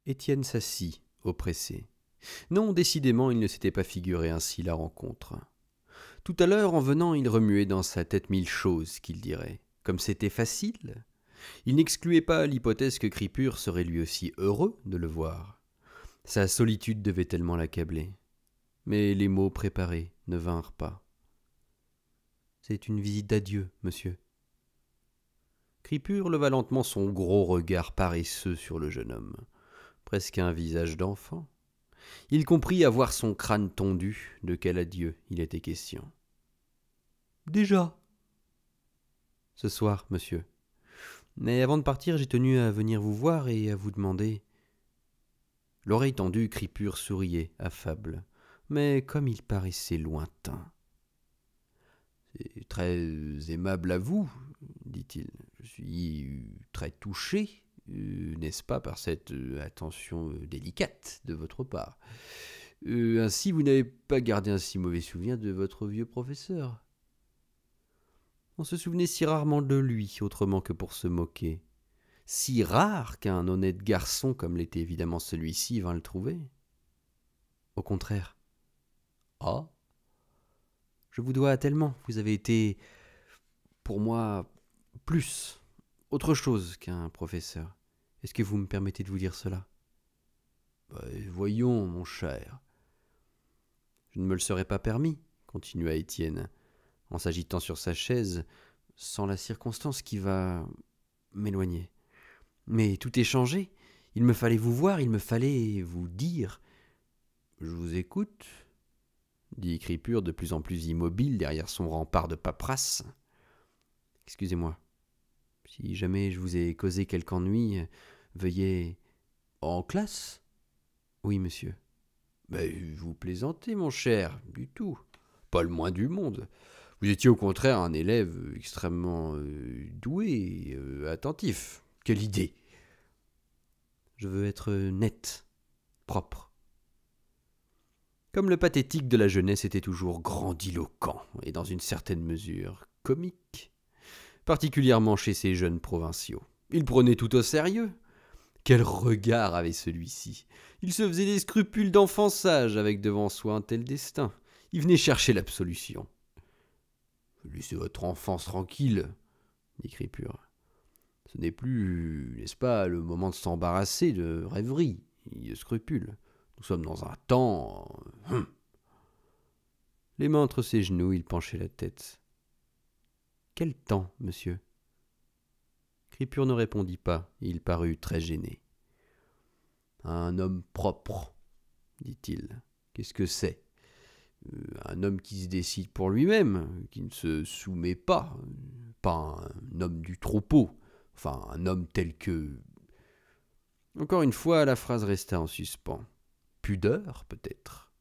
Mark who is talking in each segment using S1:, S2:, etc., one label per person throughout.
S1: Étienne s'assit, oppressé. Non, décidément, il ne s'était pas figuré ainsi la rencontre. Tout à l'heure, en venant, il remuait dans sa tête mille choses qu'il dirait. Comme c'était facile. Il n'excluait pas l'hypothèse que Cripure serait lui aussi heureux de le voir. Sa solitude devait tellement l'accabler. Mais les mots préparés ne vinrent pas. « C'est une visite d'adieu, monsieur. » Cripure leva lentement son gros regard paresseux sur le jeune homme, presque un visage d'enfant. Il comprit à voir son crâne tondu de quel adieu il était question. « Déjà ?»« Ce soir, monsieur. Mais avant de partir, j'ai tenu à venir vous voir et à vous demander... » L'oreille tendue, Cripure souriait, affable, mais comme il paraissait lointain. « C'est très aimable à vous, dit-il. Je suis très touché, n'est-ce pas, par cette attention délicate de votre part. Ainsi, vous n'avez pas gardé un si mauvais souvenir de votre vieux professeur. » On se souvenait si rarement de lui, autrement que pour se moquer. Si rare qu'un honnête garçon, comme l'était évidemment celui-ci, vint le trouver. Au contraire. Ah, je vous dois tellement. Vous avez été, pour moi, plus, autre chose qu'un professeur. Est-ce que vous me permettez de vous dire cela ? Voyons, mon cher. Je ne me le serais pas permis, continua Étienne, en s'agitant sur sa chaise, sans la circonstance qui va m'éloigner. Mais tout est changé. Il me fallait vous voir, il me fallait vous dire. Je vous écoute, dit Cripure de plus en plus immobile derrière son rempart de paperasse. Excusez-moi. Si jamais je vous ai causé quelque ennui, veuillez... En classe ? Oui, monsieur. Mais vous plaisantez, mon cher, du tout. Pas le moins du monde. Vous étiez au contraire un élève extrêmement doué et attentif. Quelle idée ! Je veux être net, propre. Comme le pathétique de la jeunesse était toujours grandiloquent et dans une certaine mesure comique, particulièrement chez ces jeunes provinciaux. Il prenait tout au sérieux. Quel regard avait celui-ci ! Il se faisait des scrupules d'enfant sage avec devant soi un tel destin. Il venait chercher l'absolution. « Laissez votre enfance tranquille, » dit Cripure. « Ce n'est plus, n'est-ce pas, le moment de s'embarrasser de rêveries et de scrupules. Nous sommes dans un temps... Les mains entre ses genoux, il penchait la tête. « Quel temps, monsieur ?» Cripure ne répondit pas, et il parut très gêné. « Un homme propre, dit-il. Qu'est-ce que c'est ? Un homme qui se décide pour lui-même, qui ne se soumet pas un homme du troupeau, enfin un homme tel que... » Encore une fois, la phrase resta en suspens. Pudeur, peut-être,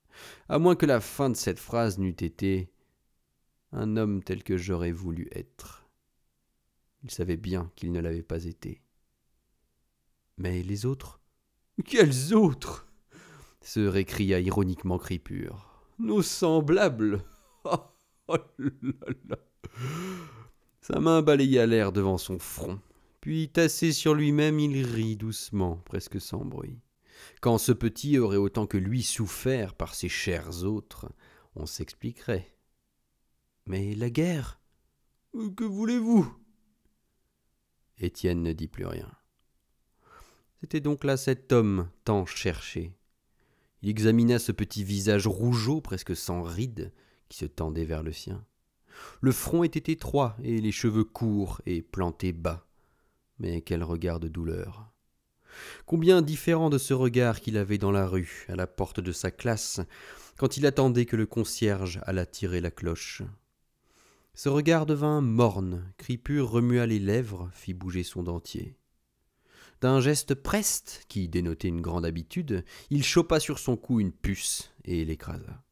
S1: à moins que la fin de cette phrase n'eût été « un homme tel que j'aurais voulu être ». Il savait bien qu'il ne l'avait pas été. Mais les autres ? Quels autres ? Se récria ironiquement Cripure. Nos semblables. Oh là là. Sa main balaya l'air devant son front. Puis, tassé sur lui-même, il rit doucement, presque sans bruit. Quand ce petit aurait autant que lui souffert par ses chers autres, on s'expliquerait. Mais la guerre ? Que voulez-vous ? Étienne ne dit plus rien. C'était donc là cet homme tant cherché. Il examina ce petit visage rougeau, presque sans rides, qui se tendait vers le sien. Le front était étroit et les cheveux courts et plantés bas. Mais quel regard de douleur ! Combien différent de ce regard qu'il avait dans la rue, à la porte de sa classe, quand il attendait que le concierge allât tirer la cloche. Ce regard devint morne, Cripure remua les lèvres, fit bouger son dentier. D'un geste preste, qui dénotait une grande habitude, il chopa sur son cou une puce et l'écrasa.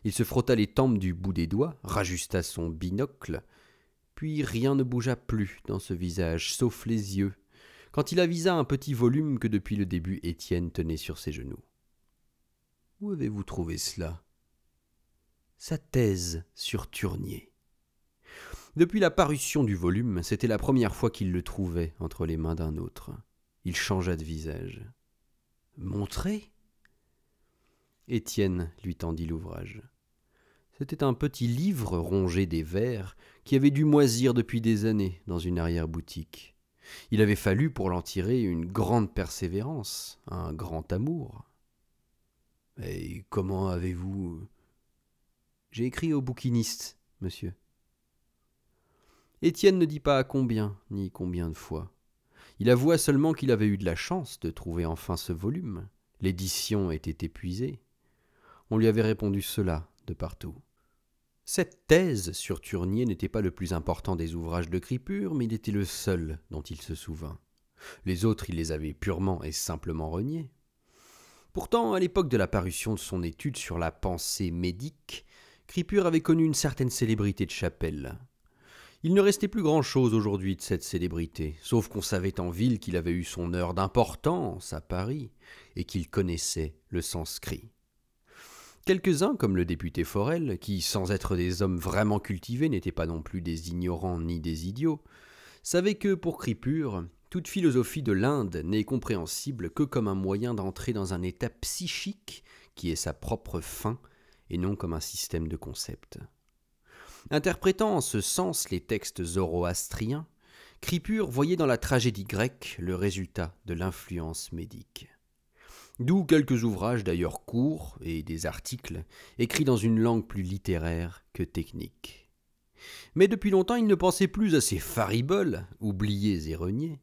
S1: Il se frotta les tempes du bout des doigts, rajusta son binocle, puis rien ne bougea plus dans ce visage, sauf les yeux, quand il avisa un petit volume que depuis le début Étienne tenait sur ses genoux. « Où avez-vous trouvé cela ?» Sa thèse sur Turnier. Depuis la parution du volume, c'était la première fois qu'il le trouvait entre les mains d'un autre. Il changea de visage. Montrer ?» Étienne lui tendit l'ouvrage. C'était un petit livre rongé des vers qui avait dû moisir depuis des années dans une arrière-boutique. Il avait fallu pour l'en tirer une grande persévérance, un grand amour. « Et comment avez-vous… » ?»« J'ai écrit au bouquiniste, monsieur. » Étienne ne dit pas à combien, ni combien de fois. Il avoua seulement qu'il avait eu de la chance de trouver enfin ce volume. L'édition était épuisée. On lui avait répondu cela de partout. Cette thèse sur Turnier n'était pas le plus important des ouvrages de Cripure, mais il était le seul dont il se souvint. Les autres, il les avait purement et simplement reniés. Pourtant, à l'époque de la parution de son étude sur la pensée médique, Cripure avait connu une certaine célébrité de chapelle. Il ne restait plus grand-chose aujourd'hui de cette célébrité, sauf qu'on savait en ville qu'il avait eu son heure d'importance à Paris et qu'il connaissait le sanskrit. Quelques-uns, comme le député Forel, qui, sans être des hommes vraiment cultivés, n'étaient pas non plus des ignorants ni des idiots, savaient que, pour Cripure, toute philosophie de l'Inde n'est compréhensible que comme un moyen d'entrer dans un état psychique qui est sa propre fin, et non comme un système de concepts. Interprétant en ce sens les textes zoroastriens, Cripure voyait dans la tragédie grecque le résultat de l'influence médique. D'où quelques ouvrages d'ailleurs courts et des articles écrits dans une langue plus littéraire que technique. Mais depuis longtemps il ne pensait plus à ces fariboles, oubliés et reniés,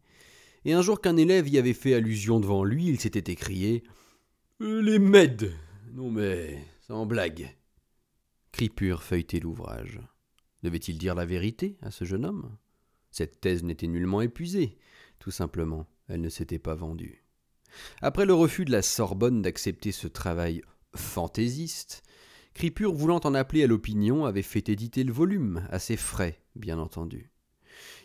S1: et un jour qu'un élève y avait fait allusion devant lui, il s'était écrié « Les Mèdes ! Non mais, sans blague !» Cripure feuilletait l'ouvrage. Devait-il dire la vérité à ce jeune homme ? Cette thèse n'était nullement épuisée, tout simplement, elle ne s'était pas vendue. Après le refus de la Sorbonne d'accepter ce travail fantaisiste, Cripure, voulant en appeler à l'opinion, avait fait éditer le volume, à ses frais, bien entendu.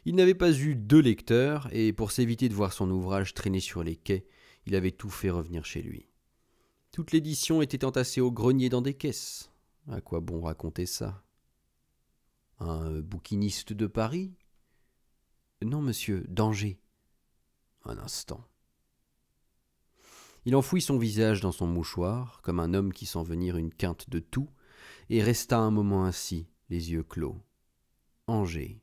S1: Il n'avait pas eu 2 lecteurs, et pour s'éviter de voir son ouvrage traîner sur les quais, il avait tout fait revenir chez lui. Toute l'édition était entassée au grenier dans des caisses. À quoi bon raconter ça ? Un bouquiniste de Paris ? Non, monsieur, d'Angers. Un instant. Il enfouit son visage dans son mouchoir, comme un homme qui sent venir une quinte de toux, et resta un moment ainsi, les yeux clos. Angers.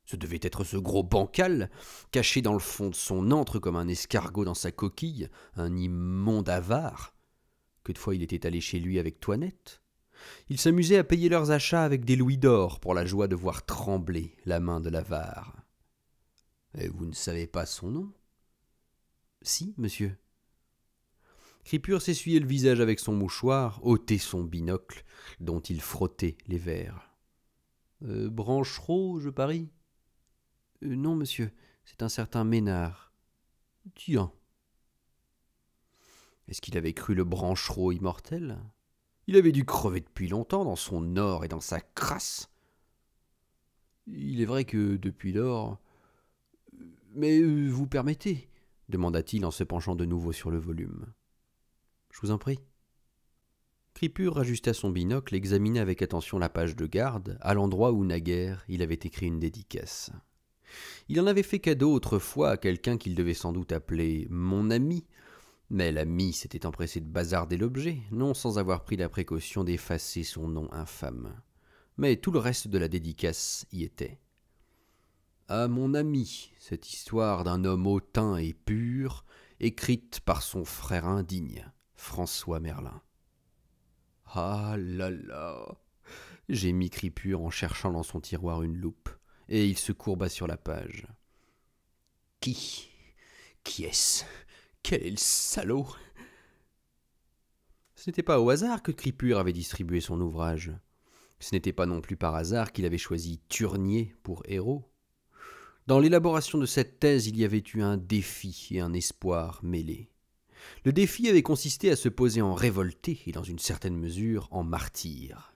S1: Ce devait être ce gros bancal, caché dans le fond de son antre comme un escargot dans sa coquille, un immonde avare. Que de fois il était allé chez lui avec Toinette. Il s'amusait à payer leurs achats avec des louis d'or pour la joie de voir trembler la main de l'avare. Et vous ne savez pas son nom ? Si, monsieur. Cripure s'essuyait le visage avec son mouchoir, ôtait son binocle, dont il frottait les verres. Branchereau, je parie ? Non, monsieur, c'est un certain Ménard. Tiens. Est-ce qu'il avait cru le Branchereau immortel ? Il avait dû crever depuis longtemps dans son or et dans sa crasse. Il est vrai que depuis lors… Mais vous permettez ? Demanda-t-il en se penchant de nouveau sur le volume. Je vous en prie. Cripure ajusta son binocle et examina avec attention la page de garde, à l'endroit où naguère il avait écrit une dédicace. Il en avait fait cadeau autrefois à quelqu'un qu'il devait sans doute appeler « mon ami », mais l'ami s'était empressé de bazarder l'objet, non sans avoir pris la précaution d'effacer son nom infâme. Mais tout le reste de la dédicace y était. À mon ami, cette histoire d'un homme hautain et pur, écrite par son frère indigne, François Merlin. Ah là là, gémit Cripure en cherchant dans son tiroir une loupe, et il se courba sur la page. Qui est-ce ? Quel est le salaud ? Ce n'était pas au hasard que Cripure avait distribué son ouvrage. Ce n'était pas non plus par hasard qu'il avait choisi Turnier pour héros. Dans l'élaboration de cette thèse, il y avait eu un défi et un espoir mêlés. Le défi avait consisté à se poser en révolté et dans une certaine mesure en martyr.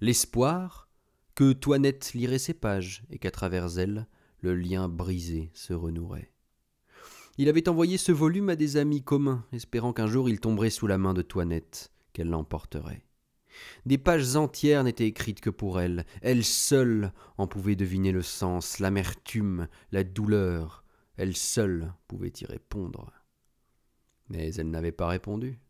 S1: L'espoir, que Toinette lirait ses pages et qu'à travers elles, le lien brisé se renouerait. Il avait envoyé ce volume à des amis communs, espérant qu'un jour il tomberait sous la main de Toinette, qu'elle l'emporterait. Des pages entières n'étaient écrites que pour elle. Elle seule en pouvait deviner le sens, l'amertume, la douleur. Elle seule pouvait y répondre. Mais elle n'avait pas répondu.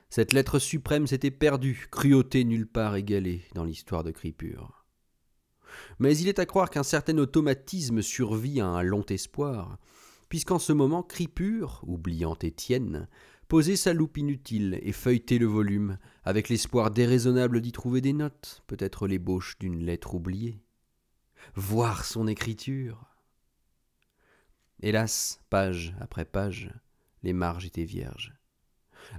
S1: Cette lettre suprême s'était perdue, cruauté nulle part égalée dans l'histoire de Cripure. Mais il est à croire qu'un certain automatisme survit à un long espoir, puisqu'en ce moment Cripure, oubliant Étienne, posait sa loupe inutile et feuilletait le volume, avec l'espoir déraisonnable d'y trouver des notes, peut-être l'ébauche d'une lettre oubliée. Voir son écriture. Hélas, page après page, les marges étaient vierges.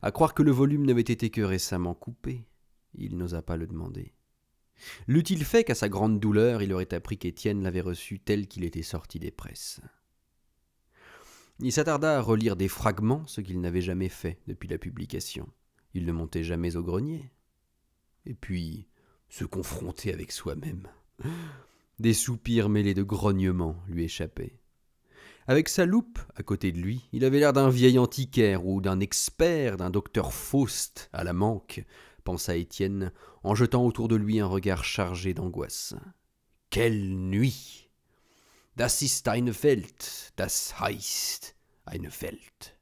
S1: À croire que le volume n'avait été que récemment coupé, il n'osa pas le demander. L'eût-il fait qu'à sa grande douleur, il aurait appris qu'Étienne l'avait reçu tel qu'il était sorti des presses. Il s'attarda à relire des fragments, ce qu'il n'avait jamais fait depuis la publication. Il ne montait jamais au grenier. Et puis, se confronter avec soi-même. Des soupirs mêlés de grognements lui échappaient. Avec sa loupe, à côté de lui, il avait l'air d'un vieil antiquaire ou d'un expert, d'un docteur Faust à la manque, pensa Étienne, en jetant autour de lui un regard chargé d'angoisse. Quelle nuit! Das ist eine Welt, das heißt eine Welt.